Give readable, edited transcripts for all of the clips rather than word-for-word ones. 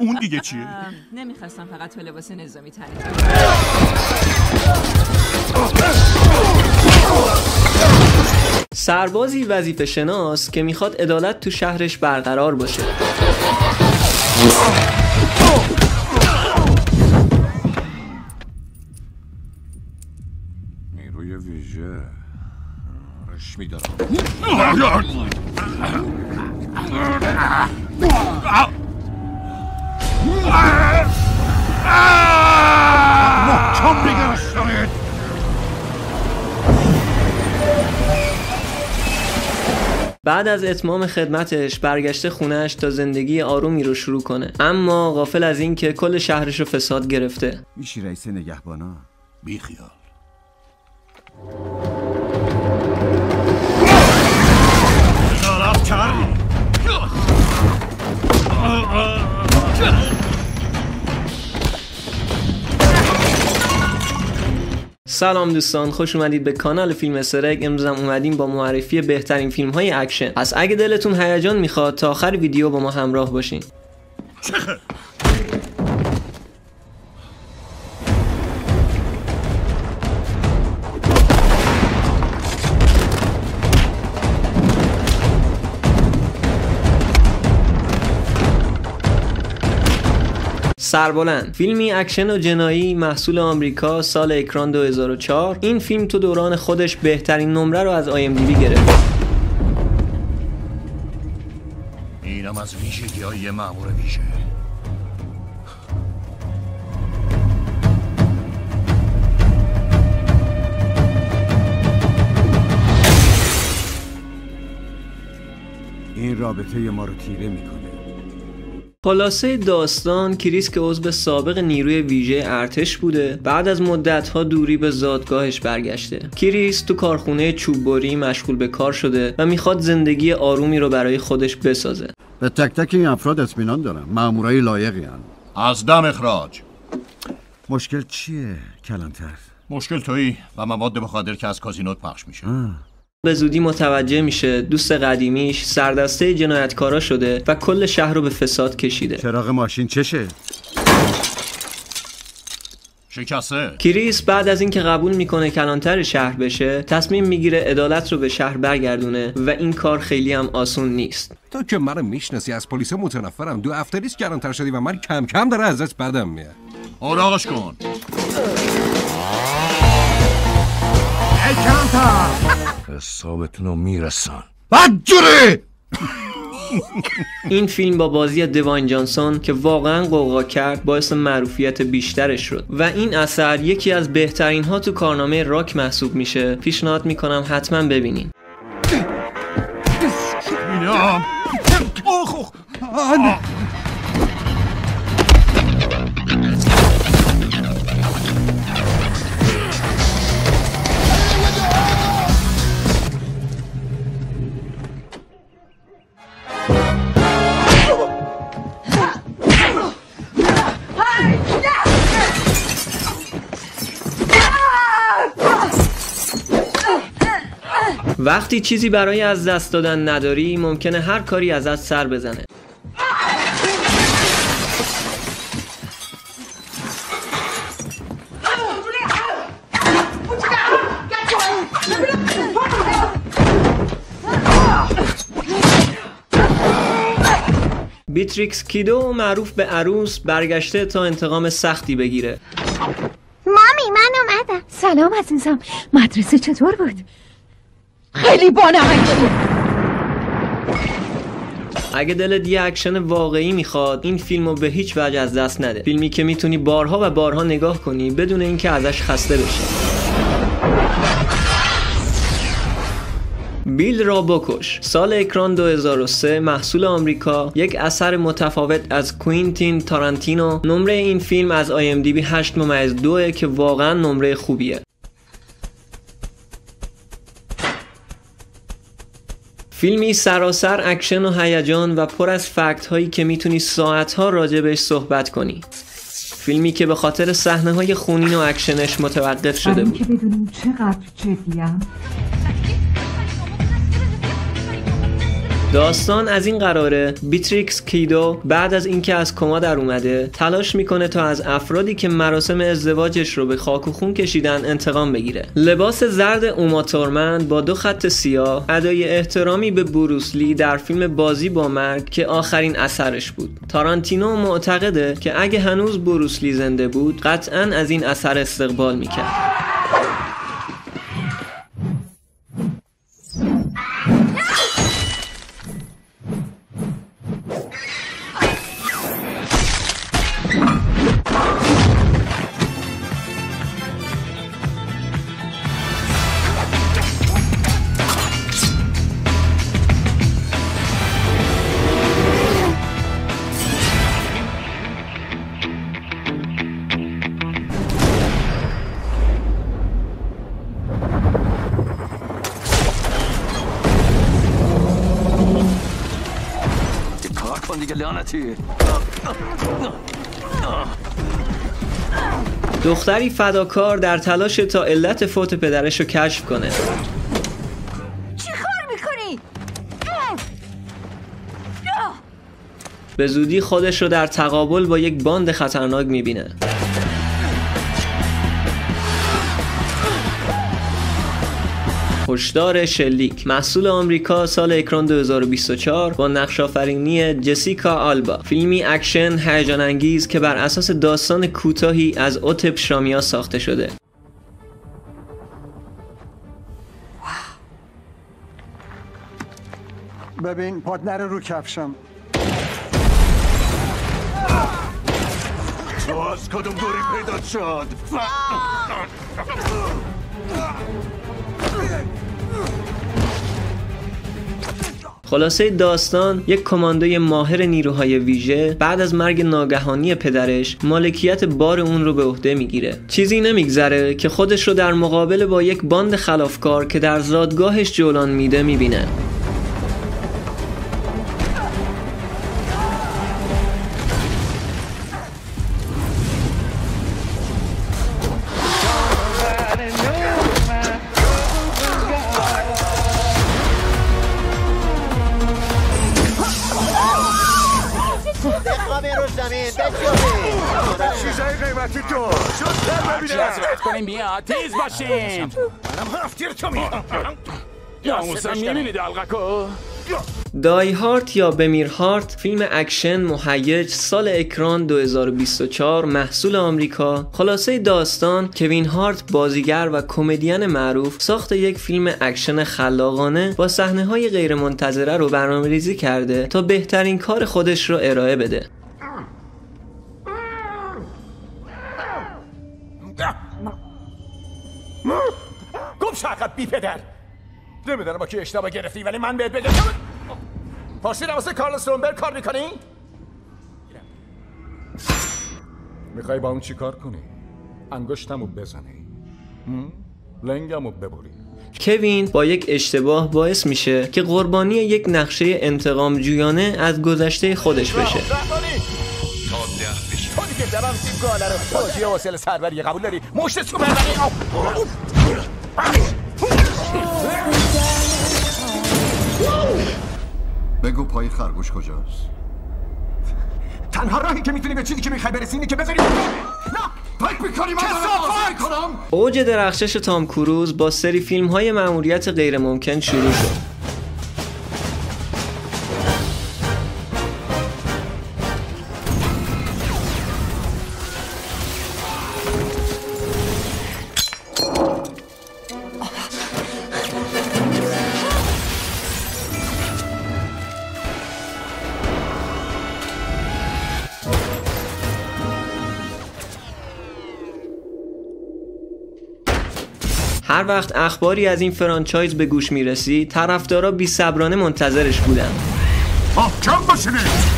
اون دیگه چیه؟ نمیخواستم فقط تو لباس نظامی تنید. سربازی وظیفه شناس که میخواد عدالت تو شهرش برقرار باشه. نیروی ویژه رشمی دارم. محکم بگرشتمید. بعد از اتمام خدمتش برگشته خونهش تا زندگی آرومی رو شروع کنه، اما غافل از این که کل شهرش رو فساد گرفته. میشی رئیس نگهبانا؟ بی خیال. نارب کرد. سلام دوستان، خوش اومدید به کانال فیلم استر اگ. امروز هم اومدیم با معرفی بهترین فیلم های اکشن. پس اگه دلتون هیجان میخواد تا آخر ویدیو با ما همراه باشین. سربلند، فیلمی اکشن و جنایی محصول آمریکا، سال اکران 2004. این فیلم تو دوران خودش بهترین نمره رو از IMDb گرفت. اینم از ویژگی‌های یه مأمور ویژه. این رابطه ما رو تیره میکنه. خلاصه داستان، کریس که عضو سابق نیروی ویژه ارتش بوده، بعد از مدت‌ها دوری به زادگاهش برگشته. کریس تو کارخونه چوببری مشغول به کار شده و میخواد زندگی آرومی رو برای خودش بسازه. به تک تک این افراد اطمینان دارم. مامورای لایقی هن. از دم اخراج. مشکل چیه کلانتر؟ مشکل تویی و مواد مخدر که از کازینوت پخش میشه. به زودی متوجه میشه دوست قدیمیش سردسته جنایتکارا شده و کل شهر رو به فساد کشیده. چراغ ماشین چشه؟ شکسته. کریس بعد از اینکه قبول میکنه کلانتر شهر بشه، تصمیم میگیره عدالت رو به شهر برگردونه و این کار خیلی هم آسون نیست. تو که منو میشناسی، از پلیس متنفرم. 2 هفته نیست کلانتر شدی و من کم کم داره ازت بدم میاد. اوراقش کن. ای کلانتر، حسابتون رو میرسن. بدجوری! این فیلم با بازی دوان جانسون که واقعا قوقا کرد باعث معروفیت بیشترش شد و این اثر یکی از بهترین ها تو کارنامه راک محسوب میشه. پیشنهاد میکنم حتما ببینین. وقتی چیزی برای از دست دادن نداری، ممکنه هر کاری ازت سر بزنه. بیتریکس کیدو، معروف به عروس، برگشته تا انتقام سختی بگیره. مامی من اومدم. سلام عزیزم، مدرسه چطور بود؟ خیلی بانمکی. اگه دلت یه اکشن واقعی میخواد، این فیلمو به هیچ وجه از دست نده. فیلمی که میتونی بارها و بارها نگاه کنی بدون اینکه ازش خسته بشی. بیل را بکش، سال اکران 2003، محصول آمریکا، یک اثر متفاوت از کوینتین تارانتینو. نمره این فیلم از IMDb 8.2 که واقعا نمره خوبیه. فیلمی سراسر اکشن و هیجان و پر از فکت هایی که میتونی ساعتها راجبش صحبت کنی. فیلمی که به خاطر صحنه‌های خونین و اکشنش متوقف شده بود. که بدونیم چقدر جدیم. داستان از این قراره بیتریکس کیدو بعد از اینکه از کما در اومده تلاش میکنه تا از افرادی که مراسم ازدواجش رو به خاک و خون کشیدن انتقام بگیره. لباس زرد اوما تورمن با 2 خط سیاه ادای احترامی به بروسلی در فیلم بازی با مرگ که آخرین اثرش بود. تارانتینو معتقده که اگه هنوز بروسلی زنده بود قطعاً از این اثر استقبال میکرد. دختری فداکار در تلاش تا علت فوت پدرش رو کشف کنه. چی کار میکنی؟ به زودی خودش رو در تقابل با یک باند خطرناک میبینه. هشدار شلیک، محصول آمریکا، سال اکران 2024 با نقش آفرینی جسیکا آلبا. فیلمی اکشن هیجان انگیز که بر اساس داستان کوتاهی از اوتپ شامیا ساخته شده. ببین پارتنر رو کفشم. تو از کدوم دوری پیدا شد؟ خلاصه داستان یک کماندوی ماهر نیروهای ویژه بعد از مرگ ناگهانی پدرش مالکیت بار اون رو به عهده میگیره. چیزی نمیگذره که خودش رو در مقابل با یک باند خلافکار که در زادگاهش جولان میده میبینه. چیزای قیمتی تو شد جذبت کنیم بیا تیز باشین. منم هفتیر تو میام ناموسم میبینی دلغکو؟ دای هارت یا بمیر هارت، فیلم اکشن مهیج سال اکران 2024 محصول آمریکا. خلاصه داستان کوین هارت بازیگر و کمدین معروف ساخت یک فیلم اکشن خلاقانه با صحنه‌های غیرمنتظره رو برنامه‌ریزی کرده تا بهترین کار خودش رو ارائه بده. گم شو عقب بی پدر. نمیدونم با کی اشتباه گرفتی ولی من بهت بگم پارسی واسه کارلوس رومبرگ کار میکنی؟ میخوای با اون چی کار کنی؟ انگشتمو بزنی لنگمو ببری. کوین با یک اشتباه باعث میشه که قربانی یک نقشه انتقام جویانه از گذشته خودش بشه. تو دیگه دبم سیم گاله رو توجیه واسل سروری قبول داری؟ مشتشو بزنی. بگو پای خرگوش کجاست؟ تنها راهی که میتونی به چیزی که میخوای برسی اینه که بذاری. نه فکر میکنی من دارم کنم؟ اوج درخشش تام کروز با سری فیلم های مأموریت غیر ممکن شروع شد. هر وقت اخباری از این فرانچایز به گوش میرسید طرفدارا بی‌صبرانه منتظرش بودن. محکم باشینید.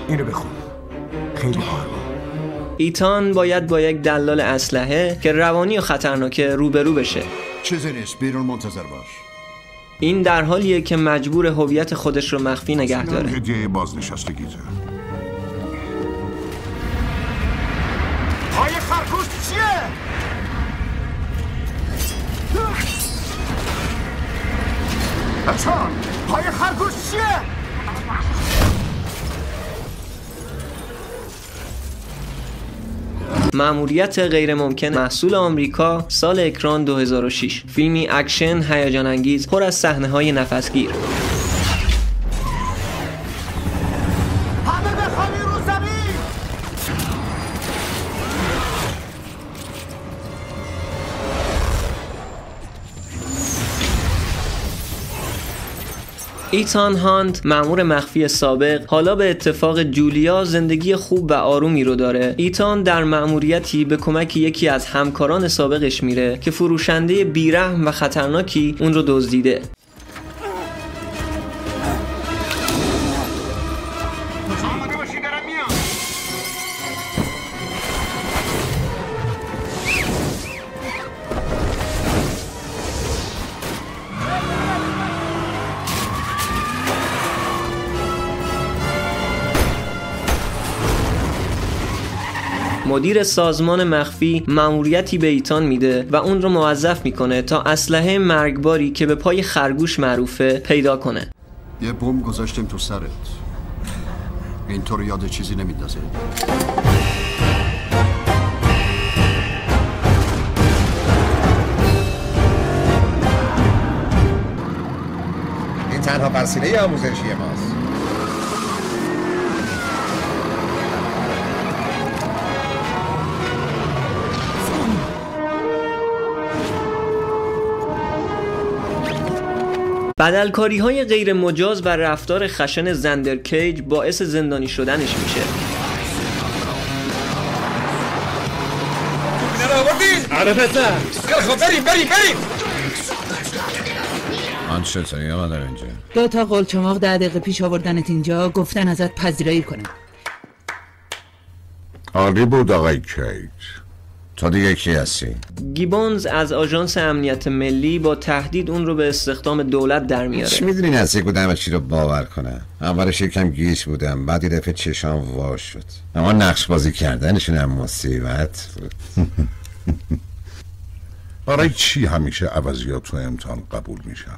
اینو بخون. خیلی آروم. ایتان باید با یک دلال اسلحه که روانی و خطرناکه روبرو بشه. چیزی نیست، بیرون منتظر باش. این در حالیه که مجبور هویت خودش رو مخفی نگه داره. هدیه بازنشستگیته. پای خرگوش چیه؟ حسان پای خرگوش چیه؟ مأموریت غیر ممکن محصول آمریکا، سال اکران 2006. فیلمی اکشن هیجان انگیز پر از صحنه‌های نفسگیر. همه بخوابی رو زمین. ایتان هانت، مأمور مخفی سابق، حالا به اتفاق جولیا زندگی خوب و آرومی رو داره. ایتان در مأموریتی به کمک یکی از همکاران سابقش میره که فروشنده بیرحم و خطرناکی اون رو دزدیده. مدیر سازمان مخفی مأموریتی به ایتان میده و اون رو موظف میکنه تا اسلحه مرگباری که به پای خرگوش معروفه پیدا کنه. یه بمب گذاشتیم تو سرت. اینطور یاد چیزی نمیندازه. این تنها وسیله آموزشی ماست. بدلکاری‌های غیر مجاز و رفتار خشن زندر کیج باعث زندانی شدنش میشه. آره پسر. خب بریم. من چطوری آمدم اینجا؟ 2 تا قلچماق 10 دقیقه پیش آوردنت اینجا، گفتن ازت پذیرایی کنم. عالی بود آقای کیج. تا دیگه کی هستی؟ گیبونز از آژانس امنیت ملی با تهدید اون رو به استخدام دولت در میاره. چی میدونی نزدیک بودم چی رو باور کنم؟ اولش یکم گیج بودم، بعد یه دفعه چشام وا شد. اما نقش بازی کردنشون هم مصیبت بود. برای چی همیشه عوضیات تو امتحان قبول میشن؟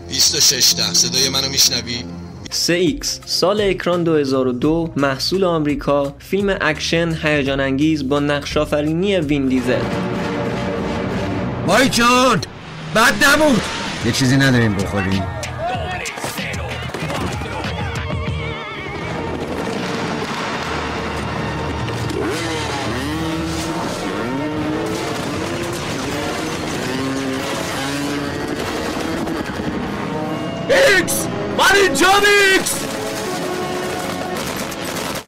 26 صدای منو میشنوی؟ 3X، سال اکران 2002، محصول آمریکا، فیلم اکشن هیجان انگیز با نقش آفرینی وین دیزل. وای جان بد نبود. یه چیزی نداریم بخوریم؟ ایکس من اینجا ایکس.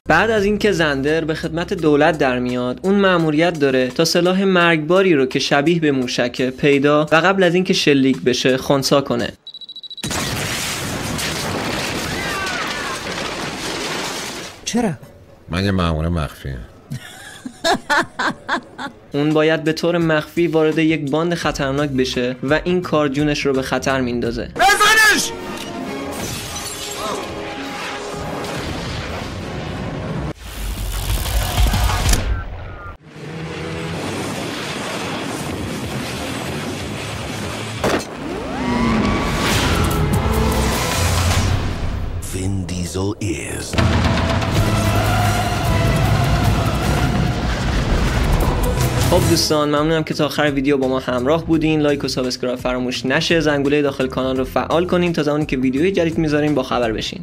بعد از اینکه زندر به خدمت دولت در میاد، اون مأموریت داره تا سلاح مرگباری رو که شبیه به موشکه پیدا و قبل از اینکه شلیک بشه خنثی کنه. چرا؟ من یه مأمور مخفیه. اون باید به طور مخفی وارد یک باند خطرناک بشه و این کار جونش رو به خطر میندازه. بزنش! Vin Diesel is. خب دوستان، ممنونم که تا آخر ویدیو با ما همراه بودین. لایک و سابسکرایب فراموش نشه. زنگوله داخل کانال رو فعال کنین تا زمانی که ویدیوی جدید میذاریم با خبر بشین.